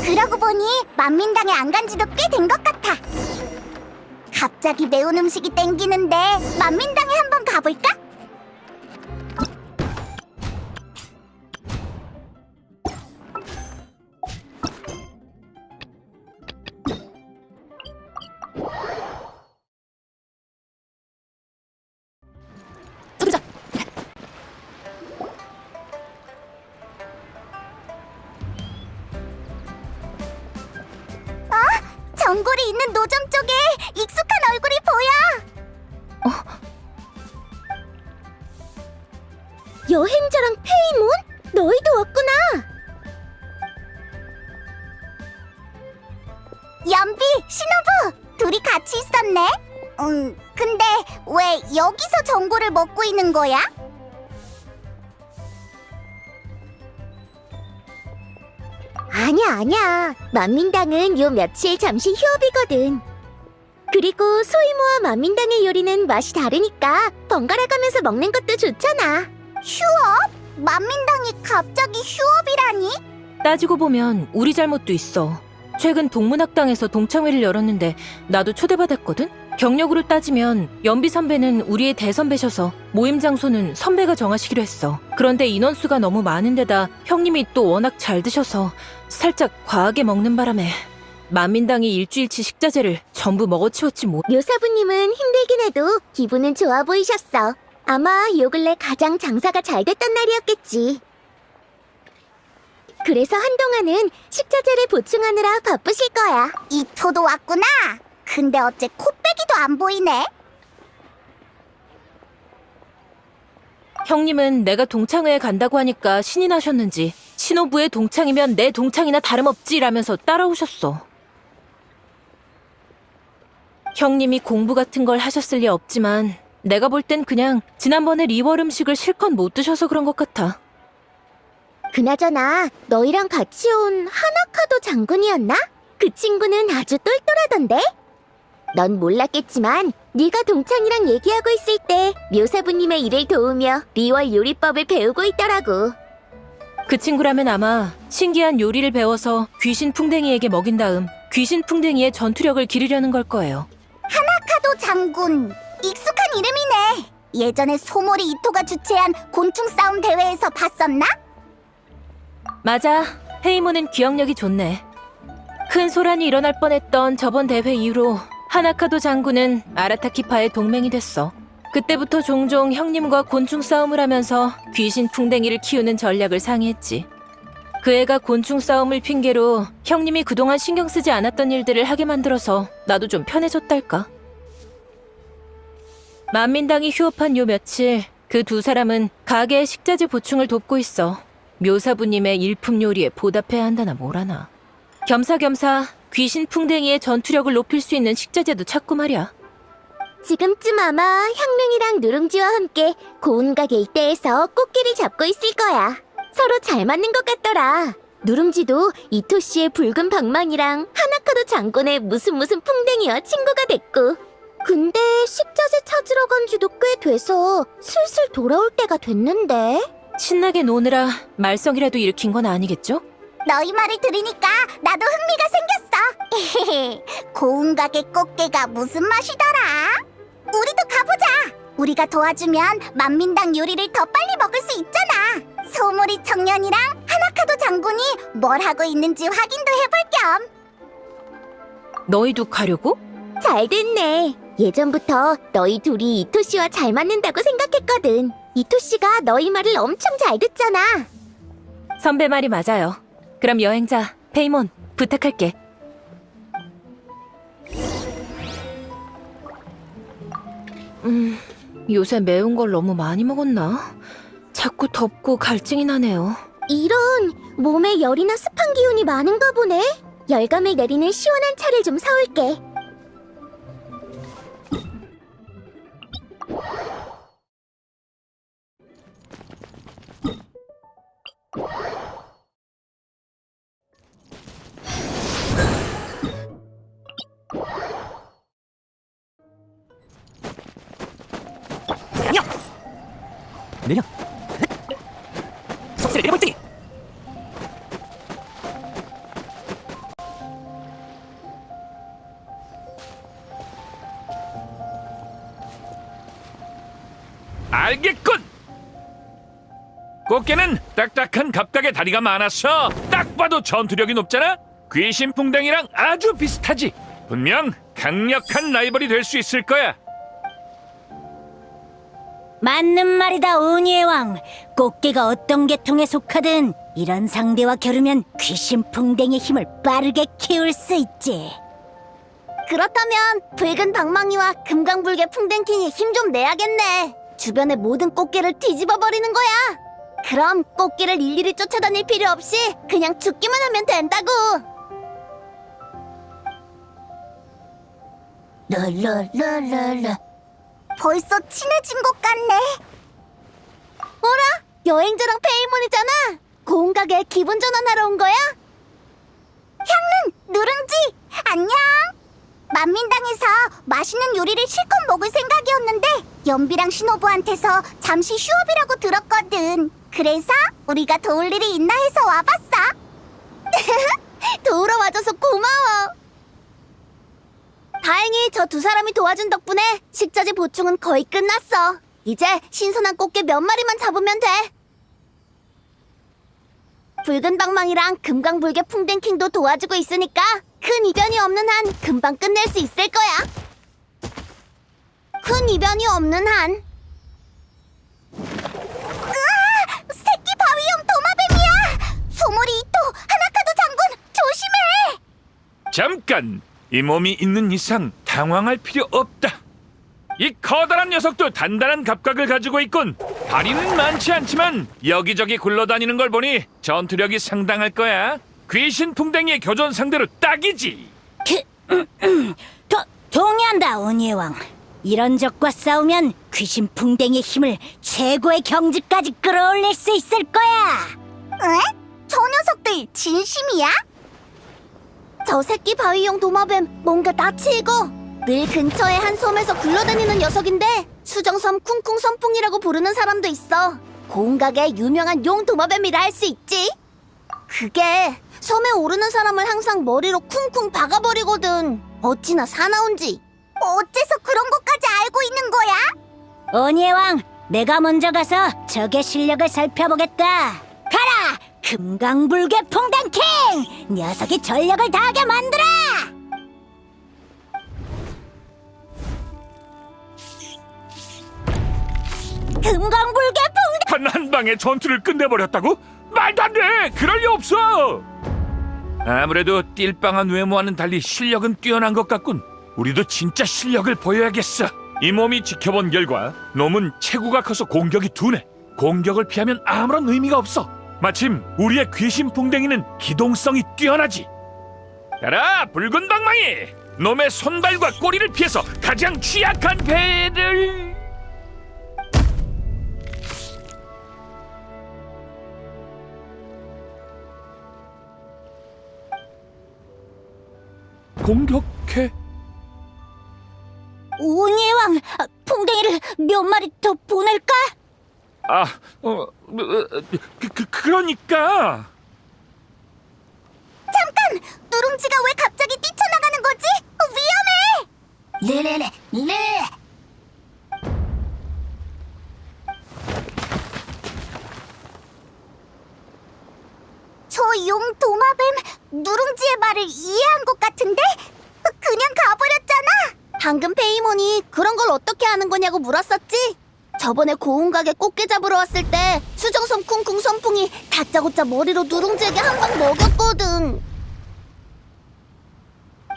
그러고 보니 만민당에 안 간 지도 꽤 된 것 같아. 갑자기 매운 음식이 땡기는데 만민당에 한번 가볼까? 서두자. 전골이 있는 노점 쪽에 익숙한 얼굴이 보여. 여행자랑 페이몬? 너희도 왔구나. 연비, 신호부 둘이 같이 있었네. 근데 왜 여기서 전골을 먹고 있는 거야? 아니야. 만민당은 요 며칠 잠시 휴업이거든. 그리고 소이모와 만민당의 요리는 맛이 다르니까 번갈아 가면서 먹는 것도 좋잖아. 휴업? 만민당이 갑자기 휴업이라니? 따지고 보면 우리 잘못도 있어. 최근 동문학당에서 동창회를 열었는데 나도 초대받았거든? 경력으로 따지면 연비 선배는 우리의 대선배셔서 모임 장소는 선배가 정하시기로 했어. 그런데 인원수가 너무 많은 데다 형님이 또 워낙 잘 드셔서 살짝 과하게 먹는 바람에 만민당이 일주일치 식자재를 전부 먹어치웠지 뭐. 묘사부님은 힘들긴 해도 기분은 좋아 보이셨어. 아마 요 근래 가장 장사가 잘 됐던 날이었겠지. 그래서 한동안은 식자재를 보충하느라 바쁘실 거야. 이토도 왔구나. 근데 어째 코빼기도 안 보이네. 형님은 내가 동창회에 간다고 하니까 신이 나셨는지 신호부의 동창이면 내 동창이나 다름없지라면서 따라오셨어. 형님이 공부 같은 걸 하셨을 리 없지만 내가 볼 땐 그냥 지난번에 리월 음식을 실컷 못 드셔서 그런 것 같아. 그나저나 너희랑 같이 온 하나카도 장군이었나? 그 친구는 아주 똘똘하던데? 넌 몰랐겠지만 네가 동창이랑 얘기하고 있을 때 묘사부님의 일을 도우며 리월 요리법을 배우고 있더라고. 그 친구라면 아마 신기한 요리를 배워서 귀신 풍뎅이에게 먹인 다음 귀신 풍뎅이의 전투력을 기르려는 걸 거예요. 하나카도 장군, 익숙한 이름이네. 예전에 소모리 이토가 주최한 곤충 싸움 대회에서 봤었나? 맞아. 헤이모는 기억력이 좋네. 큰 소란이 일어날 뻔했던 저번 대회 이후로 하나카도 장군은 아라타키파의 동맹이 됐어. 그때부터 종종 형님과 곤충 싸움을 하면서 귀신 풍뎅이를 키우는 전략을 상의했지. 그 애가 곤충 싸움을 핑계로 형님이 그동안 신경 쓰지 않았던 일들을 하게 만들어서 나도 좀 편해졌달까. 만민당이 휴업한 요 며칠 그 두 사람은 가게의 식자재 보충을 돕고 있어. 묘사부님의 일품 요리에 보답해야 한다나 뭐라나. 겸사겸사 귀신 풍뎅이의 전투력을 높일 수 있는 식자재도 찾고 말이야. 지금쯤 아마 향릉이랑 누룽지와 함께 고운가게 일대에서 꽃길을 잡고 있을 거야. 서로 잘 맞는 것 같더라. 누룽지도 이토 씨의 붉은 방망이랑 하나카도 장군의 무슨 풍뎅이와 친구가 됐고. 근데 식자재 찾으러 간 지도 꽤 돼서 슬슬 돌아올 때가 됐는데. 신나게 노느라 말썽이라도 일으킨 건 아니겠죠? 너희 말을 들으니까 나도 흥미가 생겼어. 고운 가게 꽃게가 무슨 맛이더라? 우리도 가보자. 우리가 도와주면 만민당 요리를 더 빨리 먹을 수 있잖아. 소몰이 청년이랑 하나카도 장군이 뭘 하고 있는지 확인도 해볼 겸. 너희도 가려고? 잘 됐네. 예전부터 너희 둘이 이토 씨와 잘 맞는다고 생각했거든. 이토 씨가 너희 말을 엄청 잘 듣잖아. 선배 말이 맞아요. 그럼 여행자, 페이몬, 부탁할게. 요새 매운 걸 너무 많이 먹었나? 자꾸 덥고 갈증이 나네요. 이런, 몸에 열이나 습한 기운이 많은가 보네. 열감을 내리는 시원한 차를 좀 사올게. 내려. 석쇠를 내려볼지. 알겠군. 꽃게는 딱딱한 갑각의 다리가 많아서 딱 봐도 전투력이 높잖아. 귀신풍뎅이랑 아주 비슷하지. 분명 강력한 라이벌이 될 수 있을 거야. 맞는 말이다, 오니의 왕. 꽃게가 어떤 계통에 속하든 이런 상대와 겨루면 귀신풍뎅이의 힘을 빠르게 키울 수 있지. 그렇다면 붉은 방망이와 금강불개 풍뎅킹이 힘 좀 내야겠네. 주변의 모든 꽃게를 뒤집어 버리는 거야. 그럼 꽃게를 일일이 쫓아다닐 필요 없이 그냥 죽기만 하면 된다고. 랄랄랄랄라. 벌써 친해진 것 같네. 어라? 여행자랑 페이몬이잖아. 고운가게 기분 전환하러 온 거야? 향릉, 누룽지, 안녕. 만민당에서 맛있는 요리를 실컷 먹을 생각이었는데 연비랑 신호부한테서 잠시 휴업이라고 들었거든. 그래서 우리가 도울 일이 있나 해서 와봤어. 도우러 와줘서 고마워. 다행히 저 두 사람이 도와준 덕분에 식자재 보충은 거의 끝났어. 이제 신선한 꽃게 몇 마리만 잡으면 돼. 붉은 방망이랑 금강불개 풍뎅킹도 도와주고 있으니까 큰 이변이 없는 한 금방 끝낼 수 있을 거야. 큰 이변이 없는 한. 으아! 새끼 바위형 도마뱀이야! 소몰이 이토, 하나카도 장군, 조심해! 잠깐! 이 몸이 있는 이상 당황할 필요 없다. 이 커다란 녀석도 단단한 갑각을 가지고 있군. 다리는 많지 않지만 여기저기 굴러다니는 걸 보니 전투력이 상당할 거야. 귀신 풍뎅이의 교전 상대로 딱이지. 동의한다, 오니의 왕. 이런 적과 싸우면 귀신풍뎅이의 힘을 최고의 경지까지 끌어올릴 수 있을 거야. 에? 저 녀석들 진심이야? 저 새끼 바위용 도마뱀 뭔가 낯이 익어. 늘 근처의 한 섬에서 굴러다니는 녀석인데 수정섬 쿵쿵 선풍이라고 부르는 사람도 있어. 고운각의 유명한 용 도마뱀이라 할 수 있지. 그게 섬에 오르는 사람을 항상 머리로 쿵쿵 박아버리거든. 어찌나 사나운지. 어째서 그런 것까지 알고 있는 거야? 오니의 왕, 내가 먼저 가서 적의 실력을 살펴보겠다. 가라! 금강불개 풍뎅킹! 녀석이 전력을 다하게 만들어! 금강불개 풍뎅... 한 방에 전투를 끝내버렸다고? 말도 안 돼! 그럴 리 없어! 아무래도 띨빵한 외모와는 달리 실력은 뛰어난 것 같군. 우리도 진짜 실력을 보여야겠어. 이 몸이 지켜본 결과 놈은 체구가 커서 공격이 둔해. 공격을 피하면 아무런 의미가 없어. 마침 우리의 귀신풍뎅이는 기동성이 뛰어나지. 가라, 붉은 방망이! 놈의 손발과 꼬리를 피해서 가장 취약한 배를... 공격해. 오니의 왕, 풍뎅이를 몇 마리 더 보낼까? 그러니까 잠깐! 누룽지가 왜 갑자기 뛰쳐나가는 거지? 위험해! 레레레. 저 용 도마뱀 누룽지의 말을 이해한 것 같은데? 그냥 가버렸잖아! 방금 페이몬이 그런 걸 어떻게 하는 거냐고 물었었지? 저번에 고운가게 꽃게 잡으러 왔을 때 수정섬 쿵쿵 선풍이 다짜고짜 머리로 누룽지에게 한 방 먹였거든.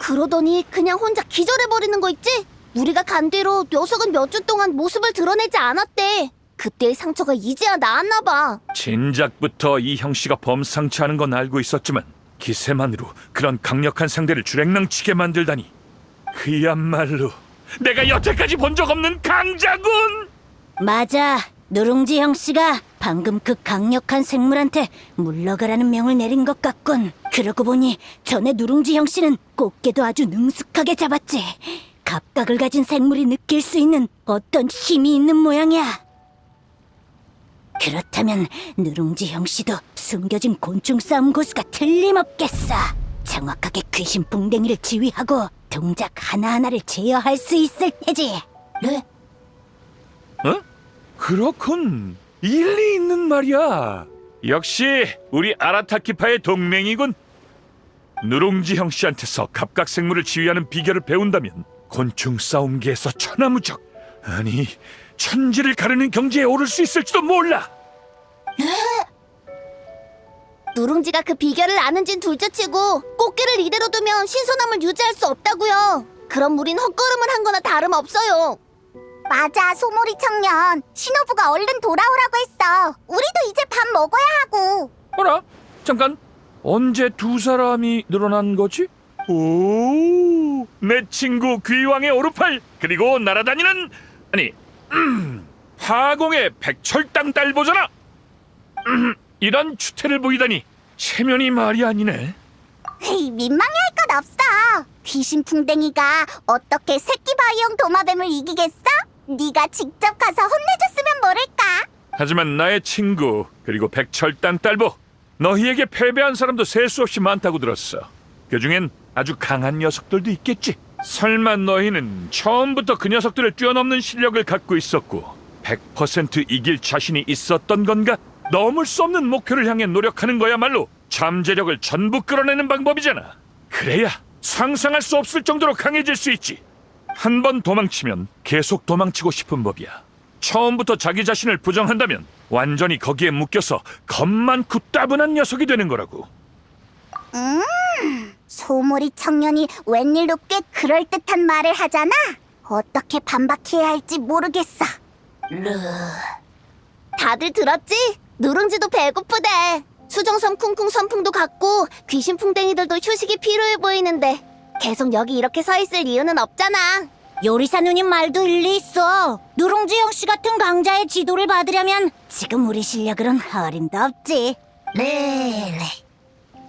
그러더니 그냥 혼자 기절해버리는 거 있지? 우리가 간 뒤로 녀석은 몇 주 동안 모습을 드러내지 않았대. 그때의 상처가 이제야 나았나 봐. 진작부터 이 형씨가 범상치 않은 건 알고 있었지만 기세만으로 그런 강력한 상대를 주랭랑치게 만들다니. 그야말로 내가 여태까지 본 적 없는 강자군! 맞아. 누룽지 형씨가 방금 그 강력한 생물한테 물러가라는 명을 내린 것 같군. 그러고 보니 전에 누룽지 형씨는 꽃게도 아주 능숙하게 잡았지. 갑각을 가진 생물이 느낄 수 있는 어떤 힘이 있는 모양이야. 그렇다면 누룽지 형씨도 숨겨진 곤충 싸움 고수가 틀림없겠어. 정확하게 귀신 풍뎅이를 지휘하고 동작 하나하나를 제어할 수 있을 테지. 어? 그렇군. 일리 있는 말이야. 역시 우리 아라타키파의 동맹이군. 누룽지 형씨한테서 갑각생물을 지휘하는 비결을 배운다면 곤충 싸움계에서 천하무적, 아니 천지를 가르는 경지에 오를 수 있을지도 몰라. 누룽지가 그 비결을 아는진 둘째치고 꽃게를 이대로 두면 신선함을 유지할 수 없다고요. 그럼 우린 헛걸음을 한 거나 다름없어요. 맞아, 소몰이 청년. 신호부가 얼른 돌아오라고 했어. 우리도 이제 밥 먹어야 하고. 어라? 잠깐. 언제 두 사람이 늘어난 거지? 오, 내 친구 귀왕의 오르팔, 그리고 날아다니는, 아니, 화공의 백철당 딸보잖아. 이런 추태를 보이다니 체면이 말이 아니네. 헤이, 민망해할 것 없어. 귀신풍뎅이가 어떻게 새끼 바이용 도마뱀을 이기겠어? 네가 직접 가서 혼내줬으면 모를까. 하지만 나의 친구, 그리고 백철당 딸보, 너희에게 패배한 사람도 셀 수 없이 많다고 들었어. 그중엔 아주 강한 녀석들도 있겠지. 설마 너희는 처음부터 그 녀석들을 뛰어넘는 실력을 갖고 있었고 100% 이길 자신이 있었던 건가? 넘을 수 없는 목표를 향해 노력하는 거야말로 잠재력을 전부 끌어내는 방법이잖아. 그래야 상상할 수 없을 정도로 강해질 수 있지. 한 번 도망치면 계속 도망치고 싶은 법이야. 처음부터 자기 자신을 부정한다면 완전히 거기에 묶여서 겁 많고 따분한 녀석이 되는 거라고. 소몰이 청년이 웬일로 꽤 그럴듯한 말을 하잖아. 어떻게 반박해야 할지 모르겠어. 다들 들었지? 누룽지도 배고프대. 수정섬 쿵쿵 선풍도 갔고 귀신풍뎅이들도 휴식이 필요해 보이는데 계속 여기 이렇게 서 있을 이유는 없잖아. 요리사 누님 말도 일리 있어. 누룽지 형씨 같은 강자의 지도를 받으려면 지금 우리 실력으로는 어림도 없지. 네.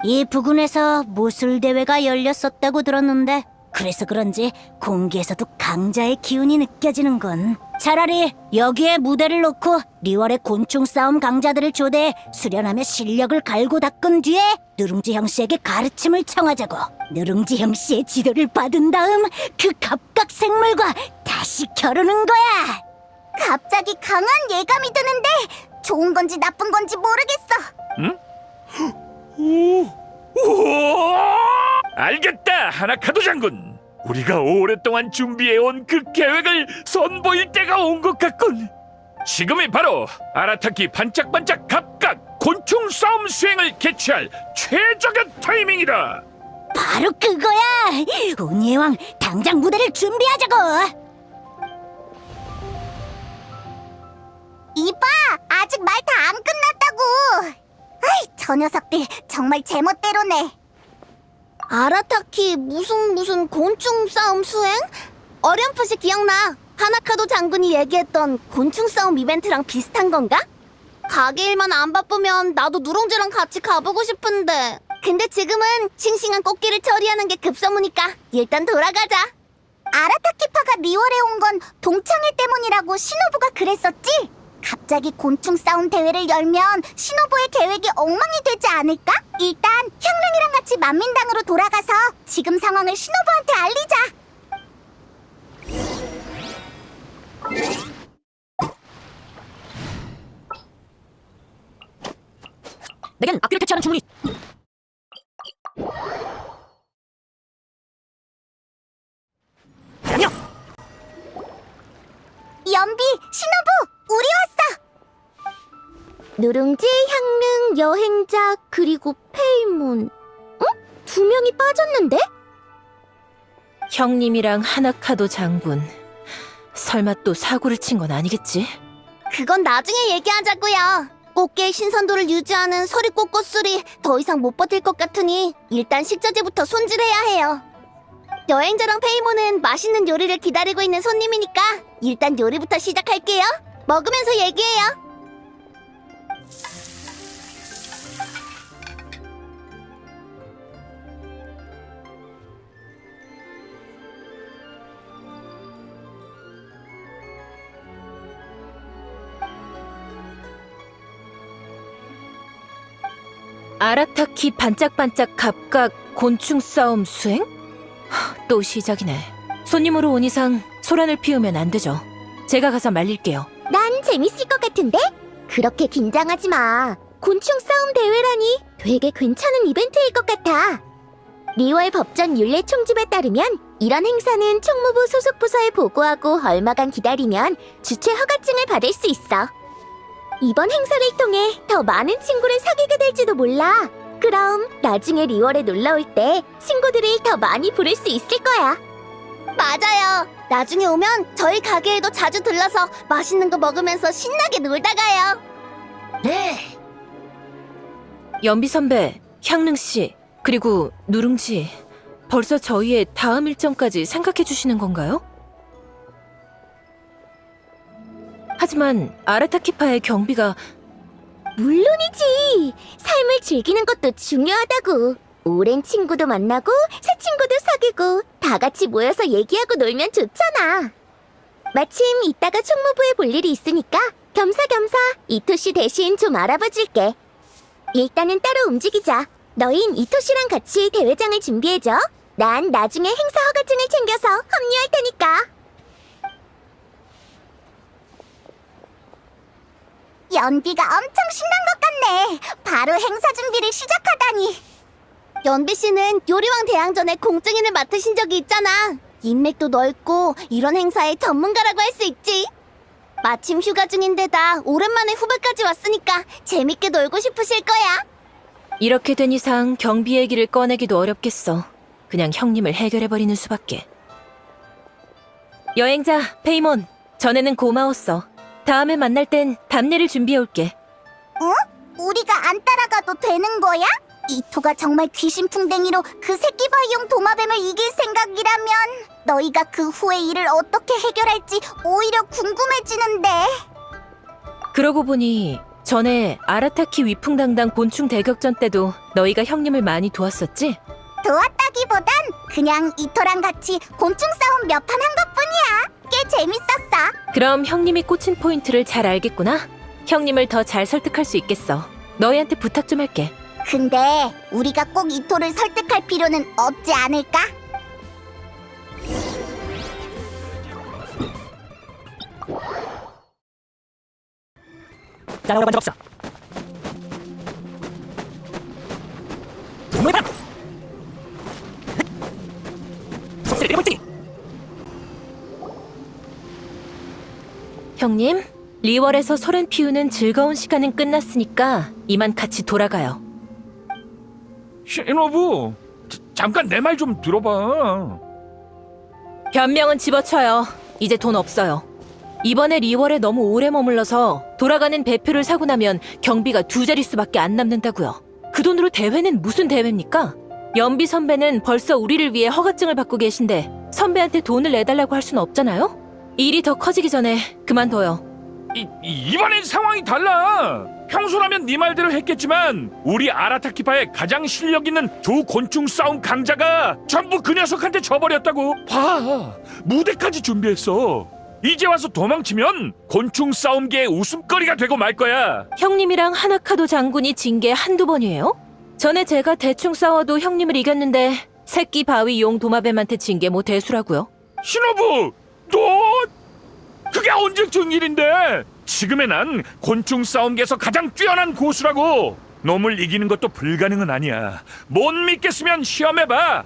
이 부근에서 무술 대회가 열렸었다고 들었는데 그래서 그런지 공기에서도 강자의 기운이 느껴지는군. 차라리 여기에 무대를 놓고 리월의 곤충 싸움 강자들을 초대해 수련하며 실력을 갈고 닦은 뒤에 누룽지 형씨에게 가르침을 청하자고. 누룽지 형씨의 지도를 받은 다음 그 갑각생물과 다시 겨루는 거야. 갑자기 강한 예감이 드는데 좋은 건지 나쁜 건지 모르겠어. 알겠다, 하나카도 장군. 우리가 오랫동안 준비해온 그 계획을 선보일 때가 온 것 같군. 지금이 바로 아라타키 반짝반짝 갑각 곤충 싸움 수행을 개최할 최적의 타이밍이다. 바로 그거야. 운이의 왕 당장 무대를 준비하자고. 이봐, 아직 말 다 안 끝났다고. 아이, 저 녀석들 정말 제멋대로네. 아라타키 무슨 곤충 싸움 수행? 어렴풋이 기억나. 하나카도 장군이 얘기했던 곤충 싸움 이벤트랑 비슷한 건가? 가게 일만 안 바쁘면 나도 누룽지랑 같이 가보고 싶은데. 근데 지금은 싱싱한 꽃게를 처리하는 게 급선무니까 일단 돌아가자. 아라타키파가 리월에 온 건 동창회 때문이라고 신호부가 그랬었지? 갑자기 곤충 싸움 대회를 열면 신호부의 계획이 엉망이 되지 않을까? 일단 형릉이랑 같이 만민당으로 돌아가서 지금 상황을 신호부한테 알리자. 내겐 악기를 퇴치하는 주문이. 연비, 신호부, 우리 왔어. 누룽지, 향릉, 여행자, 그리고 페이몬. 어? 2명이 빠졌는데? 형님이랑 하나카도 장군. 설마 또 사고를 친 건 아니겠지? 그건 나중에 얘기하자고요. 꽃게의 신선도를 유지하는 서리꽃꽃술이 더 이상 못 버틸 것 같으니 일단 식자재부터 손질해야 해요. 여행자랑 페이모는 맛있는 요리를 기다리고 있는 손님이니까 일단 요리부터 시작할게요. 먹으면서 얘기해요. 아라타키 반짝반짝 갑각 곤충 싸움 수행? 또 시작이네. 손님으로 온 이상 소란을 피우면 안 되죠. 제가 가서 말릴게요. 난 재밌을 것 같은데? 그렇게 긴장하지 마. 곤충 싸움 대회라니 되게 괜찮은 이벤트일 것 같아. 리월 법전 율례 총집에 따르면 이런 행사는 총무부 소속 부서에 보고하고 얼마간 기다리면 주최 허가증을 받을 수 있어. 이번 행사를 통해 더 많은 친구를 사귀게 될지도 몰라. 그럼 나중에 리월에 놀러 올 때 친구들을 더 많이 부를 수 있을 거야. 맞아요. 나중에 오면 저희 가게에도 자주 들러서 맛있는 거 먹으면서 신나게 놀다 가요. 네. 연비 선배, 향릉 씨, 그리고 누룽지, 벌써 저희의 다음 일정까지 생각해 주시는 건가요? 하지만 아라타키파의 경비가 물론이지. 삶을 즐기는 것도 중요하다고. 오랜 친구도 만나고 새 친구도 사귀고 다 같이 모여서 얘기하고 놀면 좋잖아. 마침 이따가 총무부에 볼 일이 있으니까 겸사겸사 이토씨 대신 좀 알아봐 줄게. 일단은 따로 움직이자. 너흰 이토씨랑 같이 대회장을 준비해줘. 난 나중에 행사 허가증을 챙겨서 합류할 테니까. 연비가 엄청 신난 것 같네. 바로 행사 준비를 시작하다니. 연비 씨는 요리왕 대항전에 공증인을 맡으신 적이 있잖아. 인맥도 넓고 이런 행사의 전문가라고 할 수 있지. 마침 휴가 중인데다 오랜만에 후배까지 왔으니까 재밌게 놀고 싶으실 거야. 이렇게 된 이상 경비 얘기를 꺼내기도 어렵겠어. 그냥 형님을 해결해버리는 수밖에. 여행자, 페이몬, 전에는 고마웠어. 다음에 만날 땐 답례를 준비해올게. 우리가 안 따라가도 되는 거야? 이토가 정말 귀신풍뎅이로 그 새끼 바이용 도마뱀을 이길 생각이라면 너희가 그 후에 일을 어떻게 해결할지 오히려 궁금해지는데. 그러고 보니 전에 아라타키 위풍당당 곤충 대격전 때도 너희가 형님을 많이 도왔었지? 도왔다기보단 그냥 이토랑 같이 곤충 싸움 몇 판 한 것뿐이야. 꽤 재밌었어. 그럼 형님이 꽂힌 포인트를 잘 알겠구나? 형님을 더 잘 설득할 수 있겠어. 너희한테 부탁 좀 할게. 근데 우리가 꼭 이토를 설득할 필요는 없지 않을까? 따라가 본 적 없어. 동물방! 속세를 내볼지! 형님, 리월에서 소렌 피우는 즐거운 시간은 끝났으니까 이만 같이 돌아가요. 신호부, 잠깐 내 말 좀 들어봐. 변명은 집어쳐요. 이제 돈 없어요. 이번에 리월에 너무 오래 머물러서 돌아가는 배표를 사고 나면 경비가 2자릿수밖에 안 남는다고요. 그 돈으로 대회는 무슨 대회입니까? 연비 선배는 벌써 우리를 위해 허가증을 받고 계신데 선배한테 돈을 내달라고 할 수는 없잖아요? 일이 더 커지기 전에 그만둬요. 이번엔 상황이 달라. 평소라면 네 말대로 했겠지만 우리 아라타키파의 가장 실력 있는 두 곤충 싸움 강자가 전부 그 녀석한테 져버렸다고. 봐, 무대까지 준비했어. 이제 와서 도망치면 곤충 싸움계의 웃음거리가 되고 말 거야. 형님이랑 하나카도 장군이 진 게 한두 번이에요? 전에 제가 대충 싸워도 형님을 이겼는데 새끼 바위 용 도마뱀한테 진 게 뭐 대수라고요? 신호부, 너 그게 언제쯤 일인데? 지금의 난 곤충 싸움계에서 가장 뛰어난 고수라고. 놈을 이기는 것도 불가능은 아니야. 못 믿겠으면 시험해봐.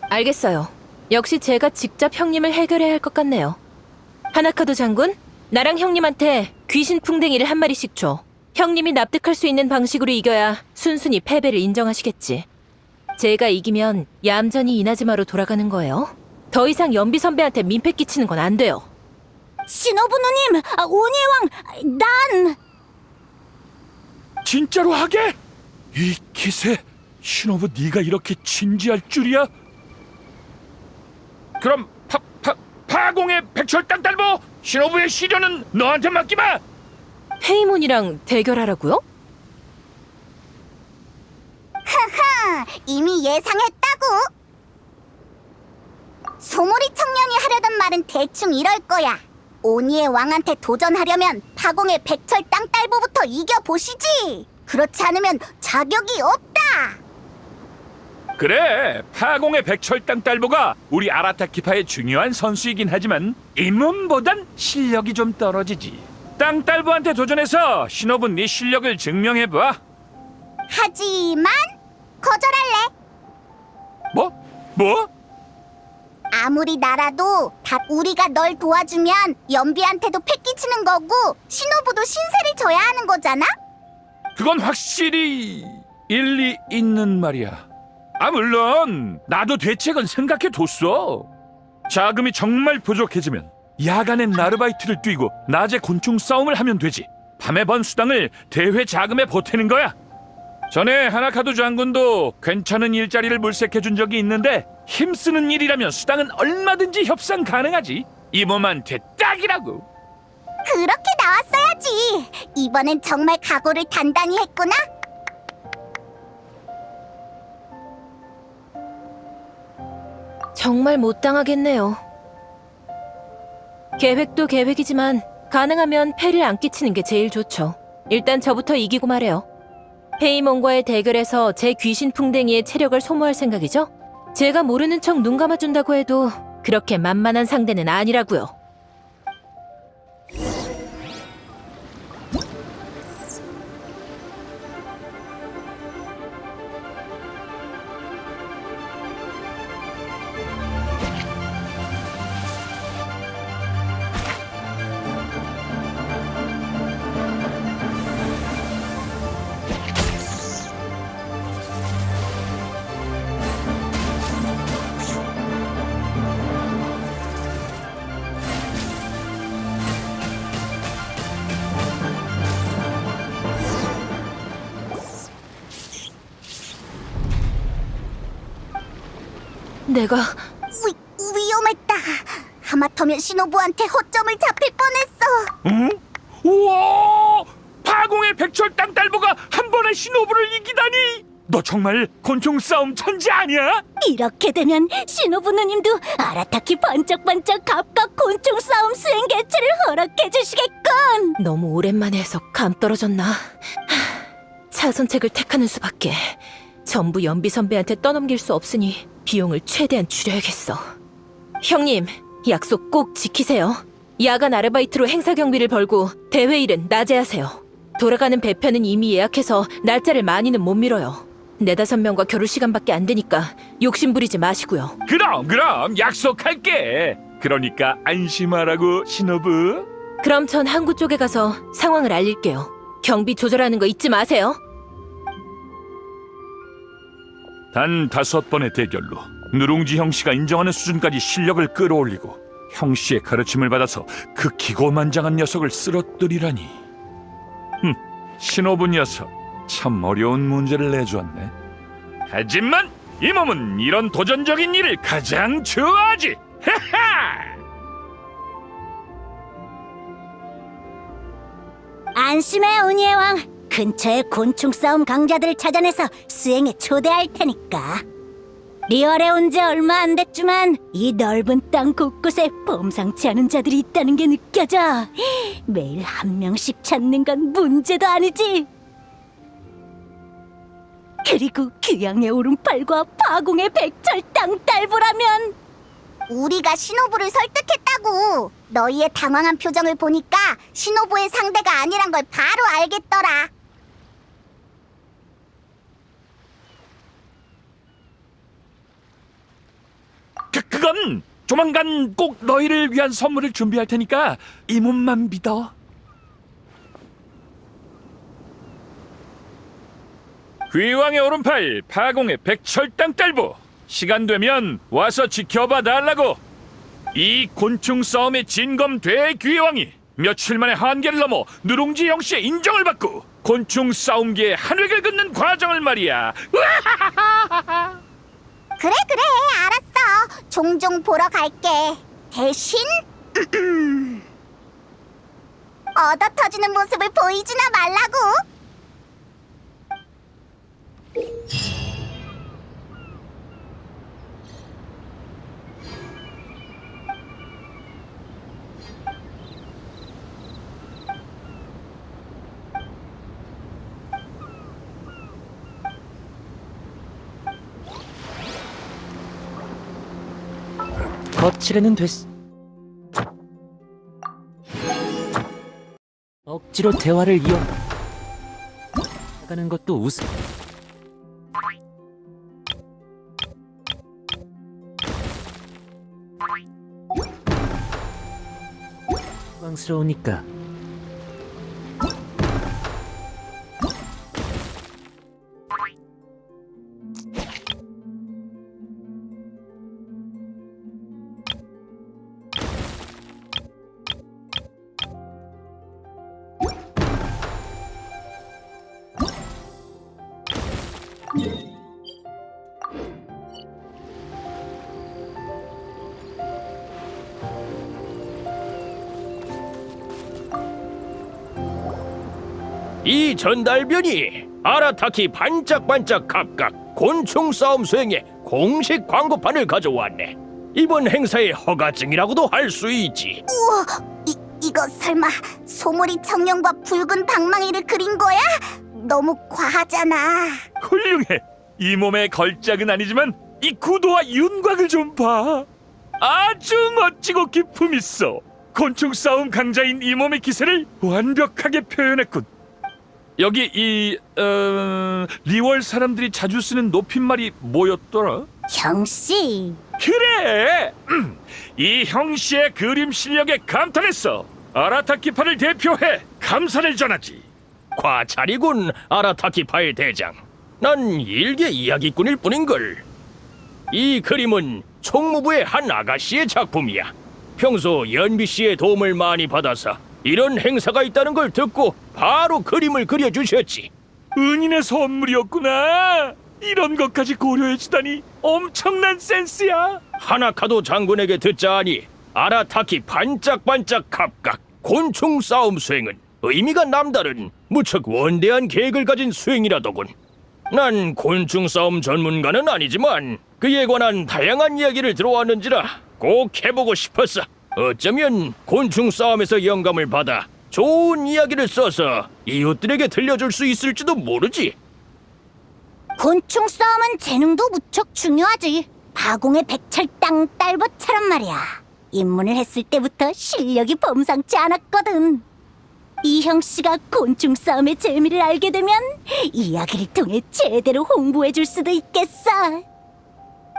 알겠어요. 역시 제가 직접 형님을 해결해야 할 것 같네요. 하나카도 장군, 나랑 형님한테 귀신 풍뎅이를 한 마리씩 줘. 형님이 납득할 수 있는 방식으로 이겨야 순순히 패배를 인정하시겠지. 제가 이기면 얌전히 이나즈마로 돌아가는 거예요. 더 이상 연비 선배한테 민폐 끼치는 건 안 돼요. 신호부 누님, 오니의 왕, 난 진짜로 하게? 이 기세, 신호부 네가 이렇게 진지할 줄이야? 그럼 파공의 백철 땅딸보 신호부의 시련은 너한테 맡기마. 페이몬이랑 대결하라고요? 이미 예상했다고. 소몰이 청년이 하려던 말은 대충 이럴 거야. 오니의 왕한테 도전하려면 파공의 백철 땅딸보부터 이겨보시지. 그렇지 않으면 자격이 없다. 그래, 파공의 백철 땅딸보가 우리 아라타키파의 중요한 선수이긴 하지만 인문보단 실력이 좀 떨어지지. 땅딸부한테 도전해서 신호부 네 실력을 증명해봐. 하지만 거절할래. 뭐? 아무리 나라도 다 우리가 널 도와주면 연비한테도 패끼치는 거고 신호부도 신세를 져야 하는 거잖아? 그건 확실히 일리 있는 말이야. 물론 나도 대책은 생각해뒀어. 자금이 정말 부족해지면 야간엔 아르바이트를 뛰고 낮에 곤충 싸움을 하면 되지. 밤에 번 수당을 대회 자금에 보태는 거야. 전에 하나카도 장군도 괜찮은 일자리를 물색해준 적이 있는데 힘쓰는 일이라면 수당은 얼마든지 협상 가능하지. 이몸한테 딱이라고. 그렇게 나왔어야지. 이번엔 정말 각오를 단단히 했구나. 정말 못 당하겠네요. 계획도 계획이지만 가능하면 폐를 안 끼치는 게 제일 좋죠. 일단 저부터 이기고 말해요. 페이몬과의 대결에서 제 귀신 풍뎅이의 체력을 소모할 생각이죠? 제가 모르는 척 눈 감아준다고 해도 그렇게 만만한 상대는 아니라고요. 내가 위험했다. 하마터면 신호부한테 허점을 잡힐 뻔했어. 응? 우와! 파공의 백철 땅딸보가 한 번에 신호부를 이기다니! 너 정말 곤충 싸움 천재 아니야? 이렇게 되면 신호부 누님도 아라타키 반짝반짝 갑각 곤충 싸움 수행 개최를 허락해 주시겠군. 너무 오랜만에 해서 감 떨어졌나? 차선책을 택하는 수밖에. 전부 연비 선배한테 떠넘길 수 없으니 비용을 최대한 줄여야겠어. 형님, 약속 꼭 지키세요. 야간 아르바이트로 행사 경비를 벌고 대회 일은 낮에 하세요. 돌아가는 배편은 이미 예약해서 날짜를 많이는 못 미뤄요. 4-5명과 겨룰 시간밖에 안 되니까 욕심 부리지 마시고요. 그럼 약속할게. 그러니까 안심하라고, 신호부. 그럼 전 항구 쪽에 가서 상황을 알릴게요. 경비 조절하는 거 잊지 마세요. 단 5번의 대결로 누룽지 형씨가 인정하는 수준까지 실력을 끌어올리고 형씨의 가르침을 받아서 그 기고만장한 녀석을 쓰러뜨리라니. 신호부 녀석 참 어려운 문제를 내주었네. 하지만 이 몸은 이런 도전적인 일을 가장 좋아하지. 하하! 안심해, 운이의 왕. 근처에 곤충 싸움 강자들을 찾아내서 수행에 초대할 테니까. 리얼에 온 지 얼마 안 됐지만 이 넓은 땅 곳곳에 범상치 않은 자들이 있다는 게 느껴져. 매일 한 명씩 찾는 건 문제도 아니지. 그리고 귀향의 오른팔과 파공의 백철 땅딸보라면 우리가 신호부를 설득했다고. 너희의 당황한 표정을 보니까 신호부의 상대가 아니란 걸 바로 알겠더라. 그건 조만간 꼭 너희를 위한 선물을 준비할 테니까 이 몸만 믿어. 귀왕의 오른팔, 파공의 백철 땅딸보. 시간 되면 와서 지켜봐 달라고. 이 곤충 싸움의 진검 대귀왕이 며칠 만에 한계를 넘어 누룽지 형씨의 인정을 받고 곤충 싸움계의 한 획을 긋는 과정을 말이야. 그래, 알았어. 종종 보러 갈게. 대신 얻어 터지는 모습을 보이지나 말라고. 거칠에는 됐... 억지로 대화를 가는 것도 우스. 당스러우니까. 이 전달변이 아라타키 반짝반짝 각각 곤충 싸움 수행의 공식 광고판을 가져왔네. 이번 행사의 허가증이라고도 할 수 있지. 이거 설마 소몰이 청룡과 붉은 방망이를 그린 거야? 너무 과하잖아. 훌륭해. 이 몸의 걸작은 아니지만 이 구도와 윤곽을 좀 봐. 아주 멋지고 기품 있어. 곤충 싸움 강자인 이 몸의 기세를 완벽하게 표현했군. 여기 이 리월 사람들이 자주 쓰는 높임말이 뭐였더라? 형씨, 그래! 이 형씨의 그림 실력에 감탄했어. 아라타키파를 대표해 감사를 전하지. 과찬이군, 아라타키파의 대장. 난 일개 이야기꾼일 뿐인걸. 이 그림은 총무부의 한 아가씨의 작품이야. 평소 연비 씨의 도움을 많이 받아서 이런 행사가 있다는 걸 듣고 바로 그림을 그려주셨지. 은인의 선물이었구나. 이런 것까지 고려해주다니 엄청난 센스야. 하나카도 장군에게 듣자하니 아라타키 반짝반짝 갑각 곤충 싸움 수행은 의미가 남다른 무척 원대한 계획을 가진 수행이라더군. 난 곤충 싸움 전문가는 아니지만 그에 관한 다양한 이야기를 들어왔는지라 꼭 해보고 싶었어. 어쩌면 곤충 싸움에서 영감을 받아 좋은 이야기를 써서 이웃들에게 들려줄 수 있을지도 모르지. 곤충 싸움은 재능도 무척 중요하지. 바공의 백철땅 딸보처럼 말이야. 입문을 했을 때부터 실력이 범상치 않았거든. 이 형씨가 곤충 싸움의 재미를 알게 되면 이야기를 통해 제대로 홍보해줄 수도 있겠어.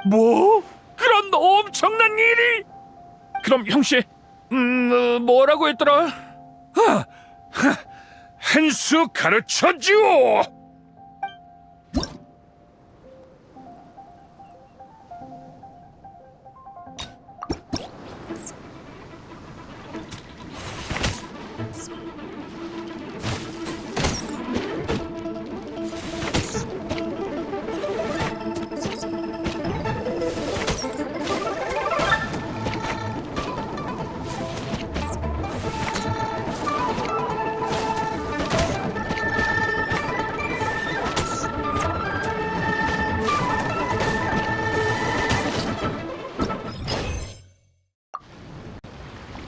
뭐? 그런 엄청난 일이? 그럼 형씨, 뭐라고 했더라? 한 수 가르쳐주오!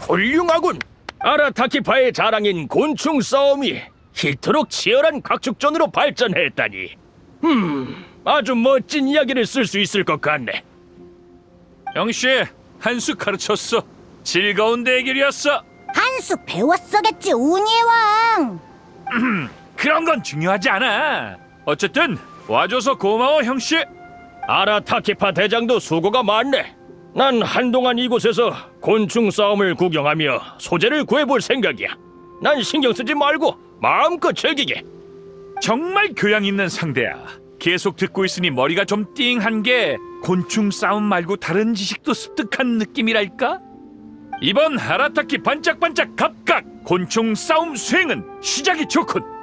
훌륭하군. 아라타키파의 자랑인 곤충 싸움이 이토록 치열한 각축전으로 발전했다니. 아주 멋진 이야기를 쓸 수 있을 것 같네. 형씨, 한 수 가르쳤어. 즐거운 대결이었어. 한 수 배웠어겠지, 운이의 왕. 그런 건 중요하지 않아. 어쨌든 와줘서 고마워, 형씨. 아라타키파 대장도 수고가 많네. 난 한동안 이곳에서 곤충 싸움을 구경하며 소재를 구해볼 생각이야. 난 신경 쓰지 말고 마음껏 즐기게. 정말 교양 있는 상대야. 계속 듣고 있으니 머리가 좀 띵한 게 곤충 싸움 말고 다른 지식도 습득한 느낌이랄까? 이번 아라타키 반짝반짝 갑각 곤충 싸움 수행은 시작이 좋군.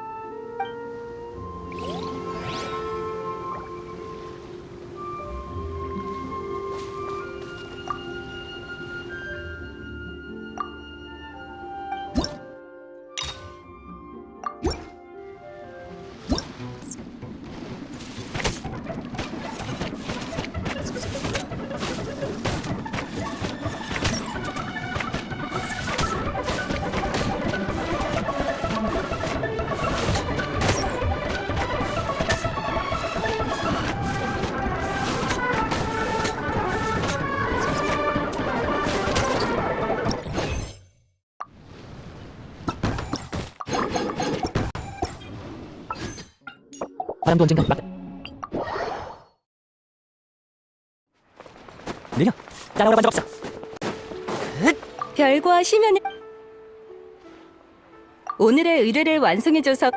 바람도 언젠가 막. 느려. 따라오라 반적 없어. 별과 심연의 오늘의 의뢰를 완성해줘서